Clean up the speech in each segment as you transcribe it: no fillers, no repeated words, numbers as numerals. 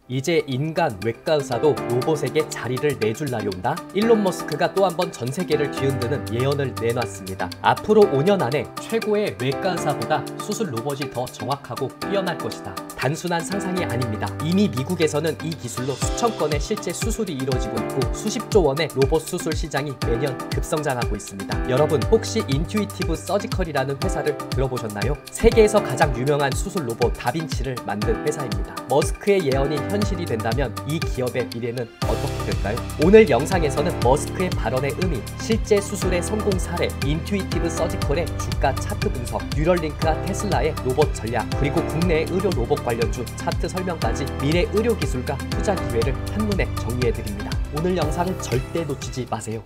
이제 인간 외과 의사도 로봇에게 자리를 내줄 날이 온다? 일론 머스크가 또 한 번 전 세계를 뒤흔드는 예언을 내놨습니다. 앞으로 5년 안에 최고의 외과 의사보다 수술 로봇이 더 정확하고 뛰어날 것이다. 단순한 상상이 아닙니다. 이미 미국에서는 이 기술로 수천 건의 실제 수술이 이루어지고 있고 수십조 원의 로봇 수술 시장이 매년 급성장하고 있습니다. 여러분 혹시 인튜이티브 서지컬이라는 회사를 들어보셨나요? 세계에서 가장 유명한 수술 로봇 다빈치를 만든 회사입니다. 머스크의 예언이 현실이 된다면 이 기업의 미래는 어떻게 될까요? 오늘 영상에서는 머스크의 발언의 의미, 실제 수술의 성공 사례, 인튜이티브 서지컬의 주가 차트 분석, 뉴럴링크와 테슬라의 로봇 전략, 그리고 국내의 의료 로봇 관련주 차트 설명까지 미래 의료 기술과 투자 기회를 한눈에 정리해드립니다. 오늘 영상은 절대 놓치지 마세요.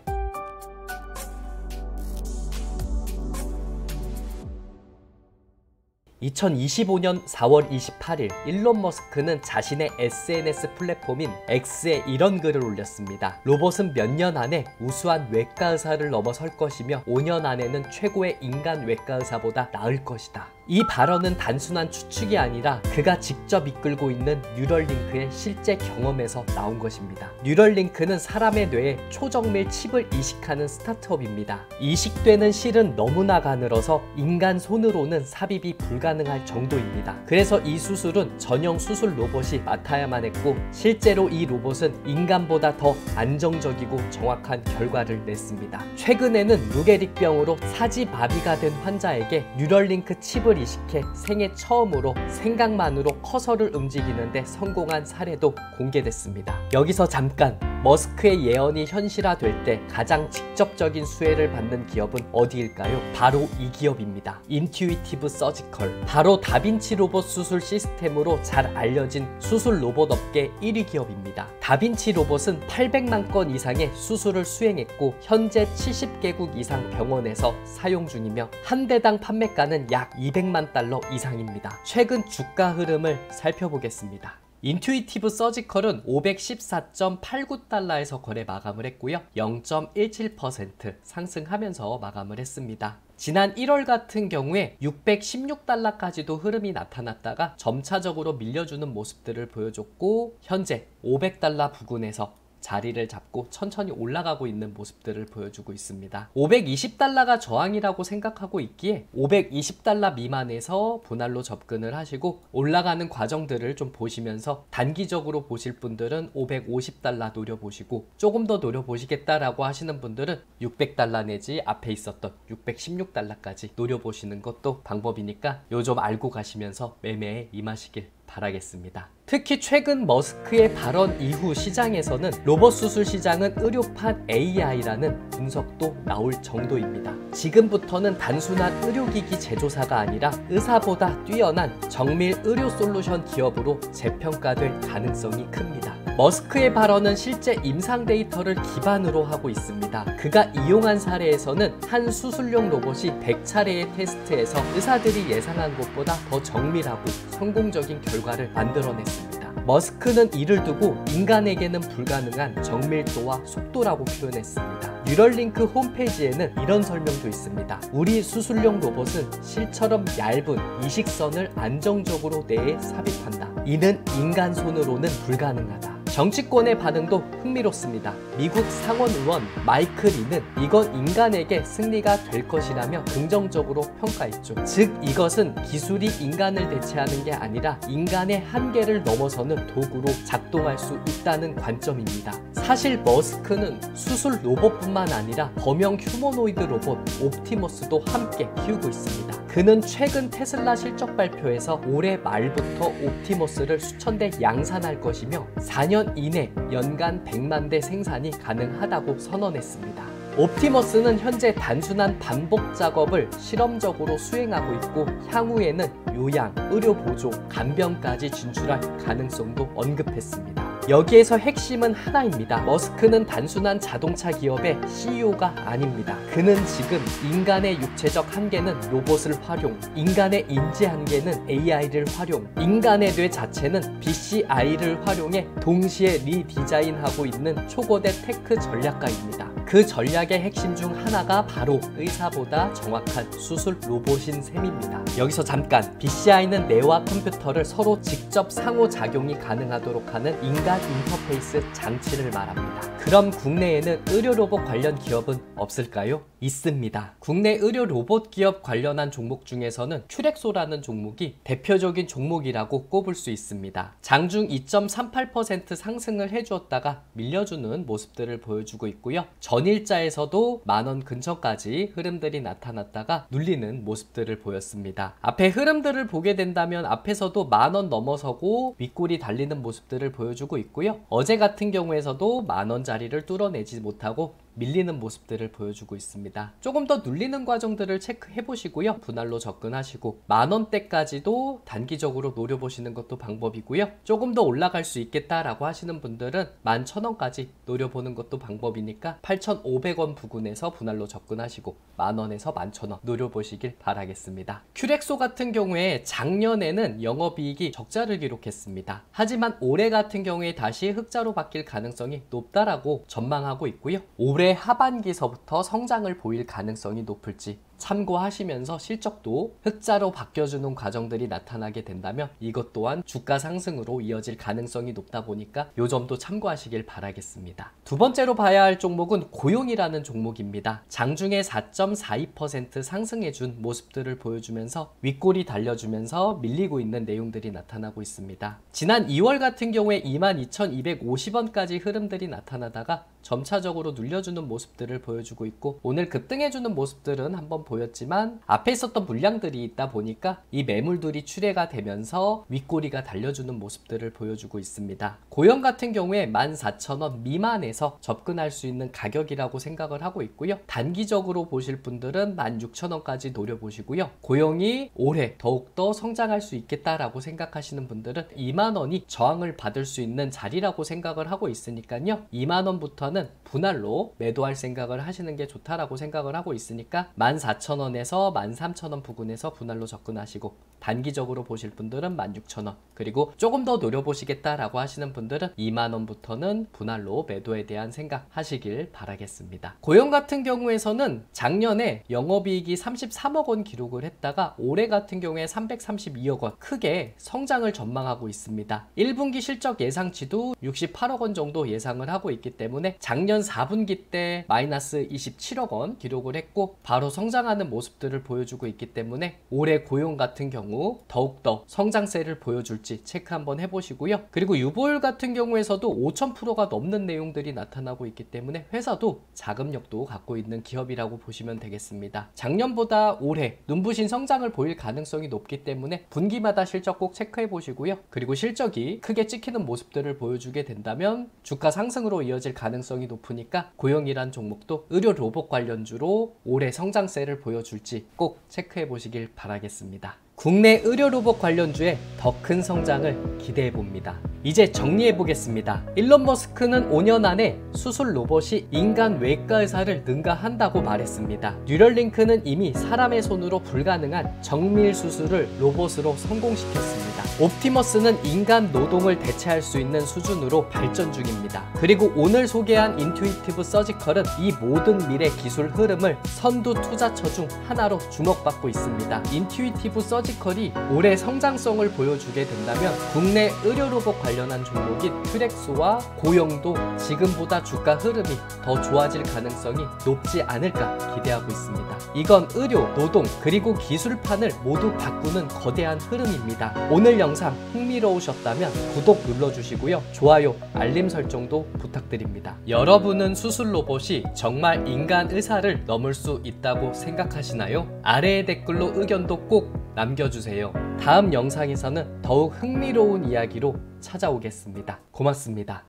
2025년 4월 28일 일론 머스크는 자신의 SNS 플랫폼인 X에 이런 글을 올렸습니다. 로봇은 몇 년 안에 우수한 외과 의사를 넘어설 것이며 5년 안에는 최고의 인간 외과 의사보다 나을 것이다. 이 발언은 단순한 추측이 아니라 그가 직접 이끌고 있는 뉴럴링크의 실제 경험에서 나온 것입니다. 뉴럴링크는 사람의 뇌에 초정밀 칩을 이식하는 스타트업입니다. 이식되는 실은 너무나 가늘어서 인간 손으로는 삽입이 불가능할 정도입니다. 그래서 이 수술은 전용 수술 로봇이 맡아야만 했고 실제로 이 로봇은 인간보다 더 안정적이고 정확한 결과를 냈습니다. 최근에는 루게릭병으로 사지마비가 된 환자에게 뉴럴링크 칩을 이식해 생애 처음으로 생각만으로 커서를 움직이는데 성공한 사례도 공개됐습니다. 여기서 잠깐 머스크의 예언이 현실화될 때 가장 직접적인 수혜를 받는 기업은 어디일까요? 바로 이 기업입니다. 인튜이티브 서지컬. 바로 다빈치 로봇 수술 시스템으로 잘 알려진 수술 로봇 업계 1위 기업입니다. 다빈치 로봇은 800만 건 이상의 수술을 수행했고 현재 70개국 이상 병원에서 사용 중이며 한 대당 판매가는 약 200만 달러 이상입니다. 최근 주가 흐름을 살펴보겠습니다. 인튜이티브 서지컬은 514.89달러에서 거래 마감을 했고요. 0.17% 상승하면서 마감을 했습니다. 지난 1월 같은 경우에 616달러까지도 흐름이 나타났다가 점차적으로 밀려주는 모습들을 보여줬고 현재 500달러 부근에서 자리를 잡고 천천히 올라가고 있는 모습들을 보여주고 있습니다. 520달러가 저항이라고 생각하고 있기에 520달러 미만에서 분할로 접근을 하시고 올라가는 과정들을 좀 보시면서 단기적으로 보실 분들은 550달러 노려보시고 조금 더 노려보시겠다라고 하시는 분들은 600달러 내지 앞에 있었던 616달러까지 노려보시는 것도 방법이니까 요 좀 알고 가시면서 매매에 임하시길 바라겠습니다. 특히 최근 머스크의 발언 이후 시장에서는 로봇 수술 시장은 의료판 AI라는 분석도 나올 정도입니다. 지금부터는 단순한 의료기기 제조사가 아니라 의사보다 뛰어난 정밀 의료 솔루션 기업으로 재평가될 가능성이 큽니다. 머스크의 발언은 실제 임상 데이터를 기반으로 하고 있습니다. 그가 이용한 사례에서는 한 수술용 로봇이 100차례의 테스트에서 의사들이 예상한 것보다 더 정밀하고 성공적인 결과를 만들어냈습니다. 머스크는 이를 두고 인간에게는 불가능한 정밀도와 속도라고 표현했습니다. 뉴럴링크 홈페이지에는 이런 설명도 있습니다. 우리 수술용 로봇은 실처럼 얇은 이식선을 안정적으로 뇌에 삽입한다. 이는 인간 손으로는 불가능하다. 정치권의 반응도 흥미롭습니다. 미국 상원의원 마이크 리는 이건 인간에게 승리가 될 것이라며 긍정적으로 평가했죠. 즉 이것은 기술이 인간을 대체하는 게 아니라 인간의 한계를 넘어서는 도구로 작동할 수 있다는 관점입니다. 사실 머스크는 수술 로봇뿐만 아니라 범용 휴머노이드 로봇 옵티머스도 함께 키우고 있습니다. 그는 최근 테슬라 실적 발표에서 올해 말부터 옵티머스를 수천 대 양산할 것이며 4년 이내 연간 100만 대 생산이 가능하다고 선언했습니다. 옵티머스는 현재 단순한 반복 작업을 실험적으로 수행하고 있고 향후에는 요양, 의료보조, 간병까지 진출할 가능성도 언급했습니다. 여기에서 핵심은 하나입니다. 머스크는 단순한 자동차 기업의 CEO가 아닙니다. 그는 지금 인간의 육체적 한계는 로봇을 활용, 인간의 인지 한계는 AI를 활용, 인간의 뇌 자체는 BCI를 활용해 동시에 리디자인하고 있는 초거대 테크 전략가입니다. 그 전략의 핵심 중 하나가 바로 의사보다 정확한 수술 로봇인 셈입니다. 여기서 잠깐, BCI는 뇌와 컴퓨터를 서로 직접 상호작용이 가능하도록 하는 인간 인터페이스 장치를 말합니다. 그럼 국내에는 의료 로봇 관련 기업은 없을까요? 있습니다. 국내 의료 로봇 기업 관련한 종목 중에서는 큐렉소라는 종목이 대표적인 종목이라고 꼽을 수 있습니다. 장중 2.38% 상승을 해주었다가 밀려주는 모습들을 보여주고 있고요. 전일자에서도 만원 근처까지 흐름들이 나타났다가 눌리는 모습들을 보였습니다. 앞에 흐름들을 보게 된다면 앞에서도 만원 넘어서고 윗골이 달리는 모습들을 보여주고 있고요. 어제 같은 경우에서도 만원짜리를 뚫어내지 못하고 밀리는 모습들을 보여주고 있습니다. 조금 더 눌리는 과정들을 체크해 보시고요. 분할로 접근하시고 만원대까지도 단기적으로 노려보시는 것도 방법이고요. 조금 더 올라갈 수 있겠다라고 하시는 분들은 11,000원까지 노려보는 것도 방법이니까 8,500원 부근에서 분할로 접근하시고 만원에서 11,000원 노려보시길 바라겠습니다. 큐렉소 같은 경우에 작년에는 영업이익이 적자를 기록했습니다. 하지만 올해 같은 경우에 다시 흑자로 바뀔 가능성이 높다라고 전망하고 있고요. 올해 하반기서부터 성장을 보일 가능성이 높을지 참고하시면서 실적도 흑자로 바뀌어주는 과정들이 나타나게 된다면 이것 또한 주가 상승으로 이어질 가능성이 높다 보니까 이 점도 참고하시길 바라겠습니다. 두 번째로 봐야 할 종목은 고용이라는 종목입니다. 장중에 4.42% 상승해준 모습들을 보여주면서 윗골이 달려주면서 밀리고 있는 내용들이 나타나고 있습니다. 지난 2월 같은 경우에 22,250원까지 흐름들이 나타나다가 점차적으로 눌려주는 모습들을 보여주고 있고 오늘 급등해주는 모습들은 한번 보였지만 앞에 있었던 물량들이 있다 보니까 이 매물들이 출회가 되면서 윗꼬리가 달려주는 모습들을 보여주고 있습니다. 고용 같은 경우에 14,000원 미만에서 접근할 수 있는 가격이라고 생각을 하고 있고요. 단기적으로 보실 분들은 16,000원까지 노려보시고요. 고용이 올해 더욱더 성장할 수 있겠다라고 생각하시는 분들은 2만원이 저항을 받을 수 있는 자리라고 생각을 하고 있으니까요. 2만원부터는 분할로 매도할 생각을 하시는 게 좋다라고 생각을 하고 있으니까 14,000원에서 13,000원 부근에서 분할로 접근하시고 단기적으로 보실 분들은 16,000원 그리고 조금 더 노려보시겠다라고 하시는 분들은 2만원부터는 분할로 매도에 대한 생각 하시길 바라겠습니다. 고용 같은 경우에서는 작년에 영업이익이 33억원 기록을 했다가 올해 같은 경우에 332억원 크게 성장을 전망하고 있습니다. 1분기 실적 예상치도 68억원 정도 예상을 하고 있기 때문에 작년 4분기 때 마이너스 27억원 기록을 했고 바로 성장하는 모습들을 보여주고 있기 때문에 올해 고용 같은 경우 더욱더 성장세를 보여줄지 체크 한번 해보시고요. 그리고 유보율 같은 경우에서도 5000%가 넘는 내용들이 나타나고 있기 때문에 회사도 자금력도 갖고 있는 기업이라고 보시면 되겠습니다. 작년보다 올해 눈부신 성장을 보일 가능성이 높기 때문에 분기마다 실적 꼭 체크해 보시고요. 그리고 실적이 크게 찍히는 모습들을 보여주게 된다면 주가 상승으로 이어질 가능성이 높으니까 고용이란 종목도 의료 로봇 관련주로 올해 성장세를 보여줄지 꼭 체크해 보시길 바라겠습니다. 국내 의료 로봇 관련주의 더 큰 성장을 기대해 봅니다. 이제 정리해 보겠습니다. 일론 머스크는 5년 안에 수술 로봇이 인간 외과 의사를 능가한다고 말했습니다. 뉴럴링크는 이미 사람의 손으로 불가능한 정밀 수술을 로봇으로 성공시켰습니다. 옵티머스는 인간 노동을 대체할 수 있는 수준으로 발전 중입니다. 그리고 오늘 소개한 인투이티브 서지컬은 이 모든 미래 기술 흐름을 선두 투자처 중 하나로 주목받고 있습니다. 인투이티브 서지컬이 올해 성장성을 보여주게 된다면 국내 의료 로봇 관련한 종목인 큐렉소와 고용도 지금보다 주가 흐름이 더 좋아질 가능성이 높지 않을까 기대하고 있습니다. 이건 의료, 노동, 그리고 기술판을 모두 바꾸는 거대한 흐름입니다. 오늘 영상 흥미로우셨다면 구독 눌러주시고요. 좋아요, 알림 설정도 부탁드립니다. 여러분은 수술 로봇이 정말 인간 의사를 넘을 수 있다고 생각하시나요? 아래의 댓글로 의견도 꼭 남겨주세요. 다음 영상에서는 더욱 흥미로운 이야기로 찾아오겠습니다. 고맙습니다.